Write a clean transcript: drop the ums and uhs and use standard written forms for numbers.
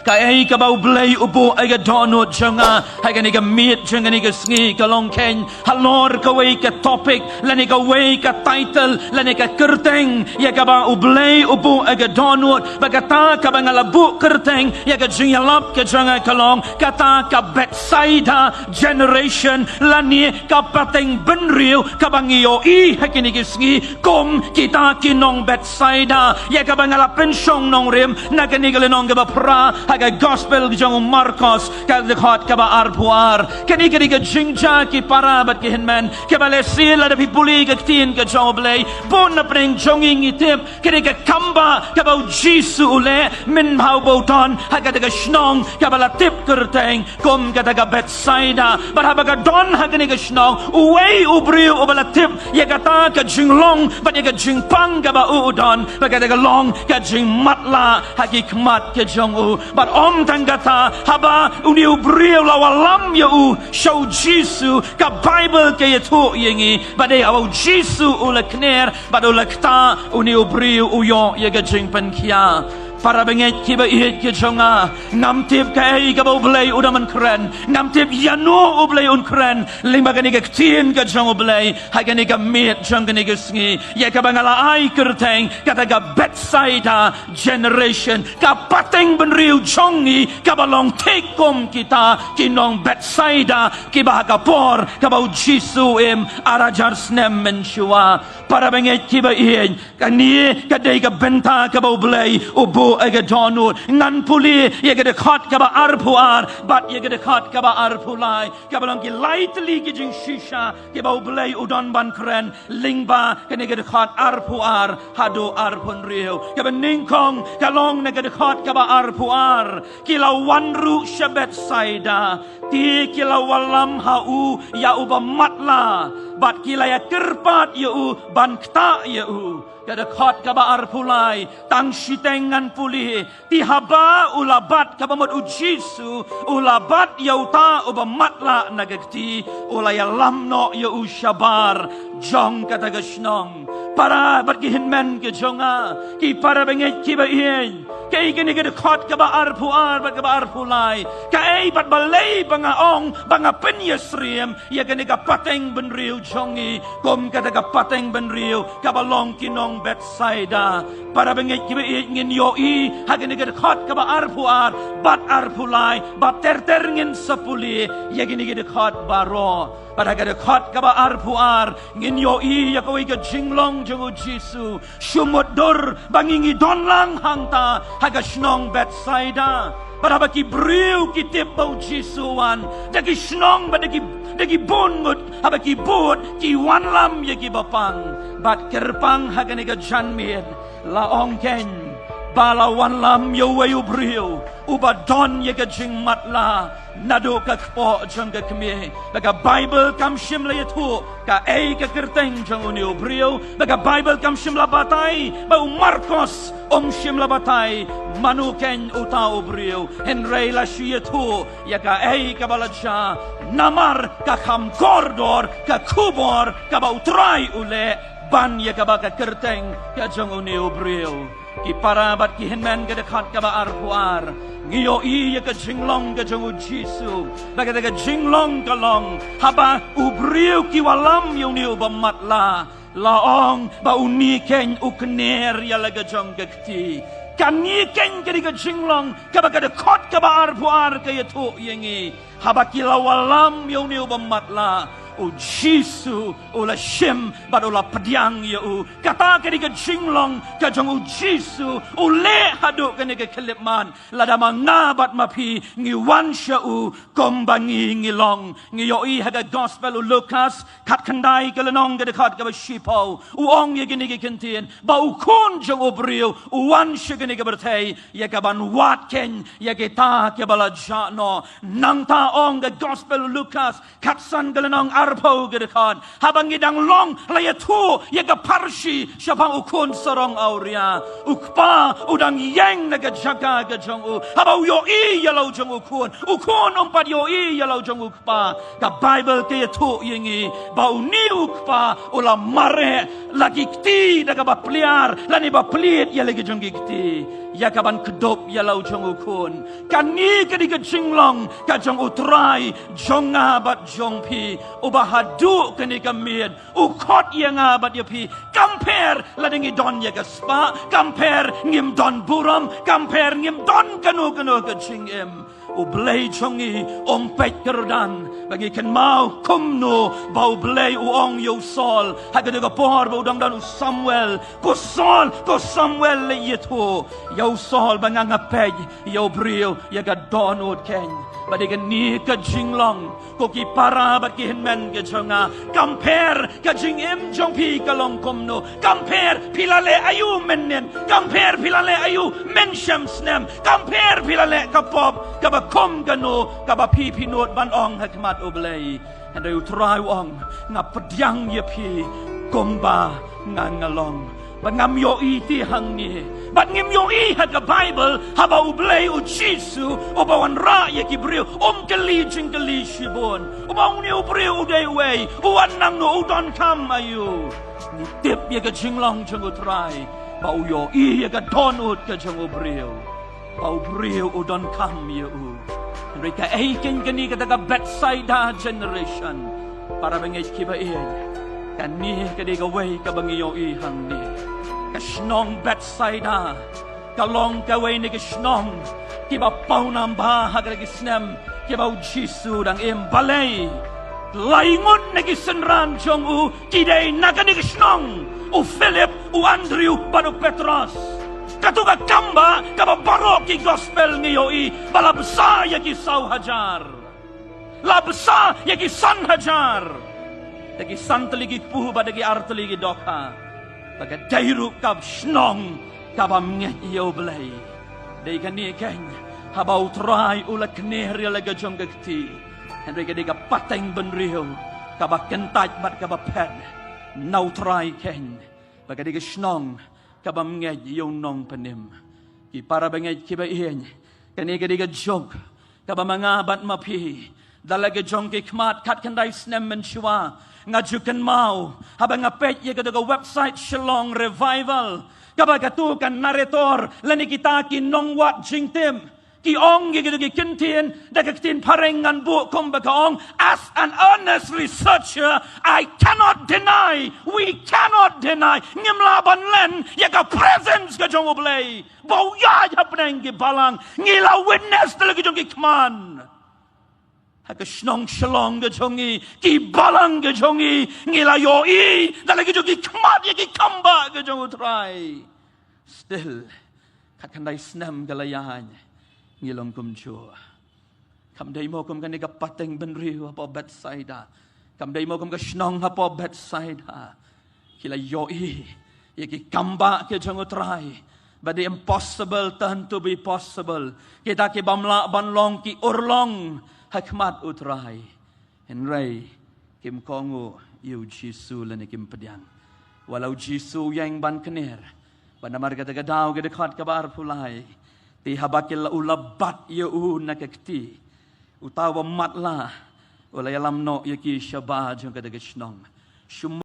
ka ai ka bau blei ubu ai ga donut jonga hai ga ni ga meet jonga ni ga sngi ka long ken halor ka wei ka topic la ni ga wei ka title la ni ka kerteng ya ka ba ublei ubu ai ga donut ba ka ta ka ba ngala bu kerteng ya ga jingalap ka jonga ka long kata ka Bethsaida generation la ni ka pateng bynriew ka bangio I hakini gisngi kom kita kinong Bethsaida ya ka bangala pensyong nong rim na kanigale nong ka ba pra haga gospel jong Marcos ka dekhat ka ba arpuar kani ka jingja ki para bat ki hinman ka bale sila da pipuli ka tin ka joblay bon na preng jonging itip kani ka kamba ka ba jisu ule min hau boton haga daga shnong ka bala tip kerteng kom ka daga Bethsaida barhabaga don hagani ka shnong uwei ubriu ubala tip ya kata ka jinglong bat ya ka jingpang ka ba udon baga daga long ka jing matla hagi kmat ka jong u but om tanggata haba uni ubriu lawalam ya u show jisu ka bible ka yetu yengi bade awu jisu ula kner but ula kta uni ubriu uyo ya ka jingpan kia para benget kiba ihit ke jonga ngamtip kai ka boblei udaman kren ngamtip yanu oblei un kren limba gani ka tin ka jong oblei ha gani ka met jong gani ka sngi ya ka bangala ai kerteng kata ka Bethsaida generation ka pateng bynriew jongi ka balong tekom kita kinong Bethsaida kiba ka por ka bau jisu em arajar snem menshua para benget kiba ihit kani ka dei ka benta ka boblei ubu aga donut ngan puli ye ga khat ka ba arpuar bat ye ga khat ka ba arpulai ka balong ki lightly ki jing shisha ke ba blai udon ban kren lingba ka ne ga khat arpuar hado arpun riu ka ba ningkong ka long ne ga khat ka ba arpuar ki la wanru shabet saida ti ki la walam hau ya uba matla bat ki la ya kerpat you ban kta you kada khat ka ba arpulai tang shitengan puli ti haba ulabat ka ba mod ujisu ulabat yauta uba matla nagakti ulaya lamno ya ushabar jong kata gashnong para bat ki hinmen ke jonga ki para benget ki ba ien kai gani kada khat ka ba arpuar bat ka ba arpulai kai bat balai banga ong banga penyesriem ya gani ka pateng bynriew jongi kom kata ka pateng bynriew ka balong kinong Bethsaida para benget kiba ngin yoi hagani ged khat ka ba arpuar bat arpulai bat terngin sapuli yagini ged khat baro para ged khat ka ba arpuar ngin yoi yakoi ga jinglong jongu jisu shumodor bangingi donlang hangta haga shnong Bethsaida para baki briu kitip bau jisuan dagi shnong dagi bonmut habaki bot ki wanlam yagi bapang bat kerpang hagani ga janmir la ongken bala wanlam yo wayu briu uba don yaga jing matla nado ka kpo jang ka kmi baga bible kam shimla yetu ka ei ka kerteng jang uni briu baga bible kam shimla batai ba Marcos shimla batai manuken uta briu henrei la shietu yaga ei ka balacha namar ka kham kordor ka kubor ka ba utrai ule ban yaga ba ka kerteng ka jang uni briu ki parabat ki hinman ka dekat ka ba arpuar ngiyo iya ka jinglong ka jong jisu baga daga jinglong ka long haba ubriu ki walam yung ni ubamatla laong ba uniken ukner ya laga jong gakti kaniken ka diga jinglong ka baga dekat ka ba arpuar ka yato yengi haba ki lawalam yung ni ubamatla o jisu o la shim but o la padiang ya o kata ka diga jinglong ka jong o jisu o le hado ka niga kelipman lada mangabat mapi ngi wansha o kombangi ngilong ngi yoi haga gospel o Lucas kat kandai ka lanong ka dekat ka ba shipo o ong ya gini ka kintin ba o kun jong o briu o wansha ka niga bertay ya ka ban watken ya kita ka bala jano nang ta ong ka gospel o Lucas kat san ka lanong arpo gedekan habang idang long layatu yaga parshi syapang ukun sarong auria ukpa udang yang naga jaga gajong u habau yo I yalau jong ukun umpat yo I yalau jong ukpa ka bible ke yatu yengi bau ni ukpa ula mare lagi kti daga ba pliar lani ba pliet ya lagi jong kti ya kaban kedop ya lau jong ukun kan ni kadi ke jinglong ka jong utrai jong ngabat jong pi ubahadu kani kamien ukot ya ngabat ya pi compare ladengi don ya ka spa compare ngim don buram compare ngim don kanu ke jingem ublay jongi ompet kerdan bagi ken mau kumno bau blay uong yo sol hagada ga por bau dang dan Samuel ko Samuel le yeto yo sol banganga pej yo brio ya ga donod ken badi ga ni ka jinglong ko ki para bat ki henmen ke jonga compare ka jingem jong pi ka long kumno compare pilale ayu menen compare pilale ayu men shamsnem compare pilale ka pop ka kom gano kaba pi pinot ban ong hakmat oblay and I try ong nga pedyang ye pi komba nga ngalong ban ngam yo iti hang ni ban ngim yo I hat ka Bible haba oblay u Jesu obawan ra ye kibril kali jingkali shibon obawang ni obril uday way uwan nang no udon kam ayu ni tip ye ka jinglong jang utray ba yo I ye ka donut ka jang obril Pau brio udon kam ya u. Mereka aikin kini kata bedside generation para bangay kiba iyan. Kani kadi gaway kabangiyo ihang ni. Kasnong bedside kalong kaway ni kasnong kiba pau namba hagragi snem kiba u Jisu dang imbalay. Laingon nagisenran jong u kiday nakani kasnong u Philip u Andrew banu Petros. Katuga kamba kababarok ki gospel ngiyoi balabsa yaki saw hajar labsa yaki san hajar yaki santligi puhu badagi artligi dokha baga dairu kab snong kabam ngiyo blay dai kani ken habau trai ulak ner laga jonggakti henry kadiga pateng bynriew kabak kentaj bat kabaped nau trai ken baga diga snong kabam ngej yung nong panim ki para bangej kiba iyan kani kadiga jog kabam mga bat mapi dalaga jong ki kmat kat kanday snem menshua ngajukan mau habang ngapet ye kadaga website Shalong Revival kabag katukan narrator lani kita ki nongwat jingtim ki ong ye kadaga kintin dagaktin parengan bu kumbaga ong as an honest researcher I cannot deny we cannot deny ngimlaban len yaga presence ka jong oblay bau ya hapneng ki balang ngila witness talaga jong ki kman haka snong shalong ka jongi ki balang ka jongi ngila yoi talaga jong ki kman ya ki kamba ka jong utray still kakanday snem galayahan ngilong kumcho kamday mo kum kaniga pateng bynriew hapo bedside kamday mo kum ka snong hapo bedside kila yoi yaki kamba ke jong utray but the impossible turn to be possible kita ki bamla banlong ki urlong hakmat utray henry kim kongu yu Jisu lani kim pedyang walau Jisu yang ban kenir banamar kata gadau ke dekat kabar pulai ti habakil ulabat yu nakakti utawa matla ulay alam no yaki shabaj yung kadagasnong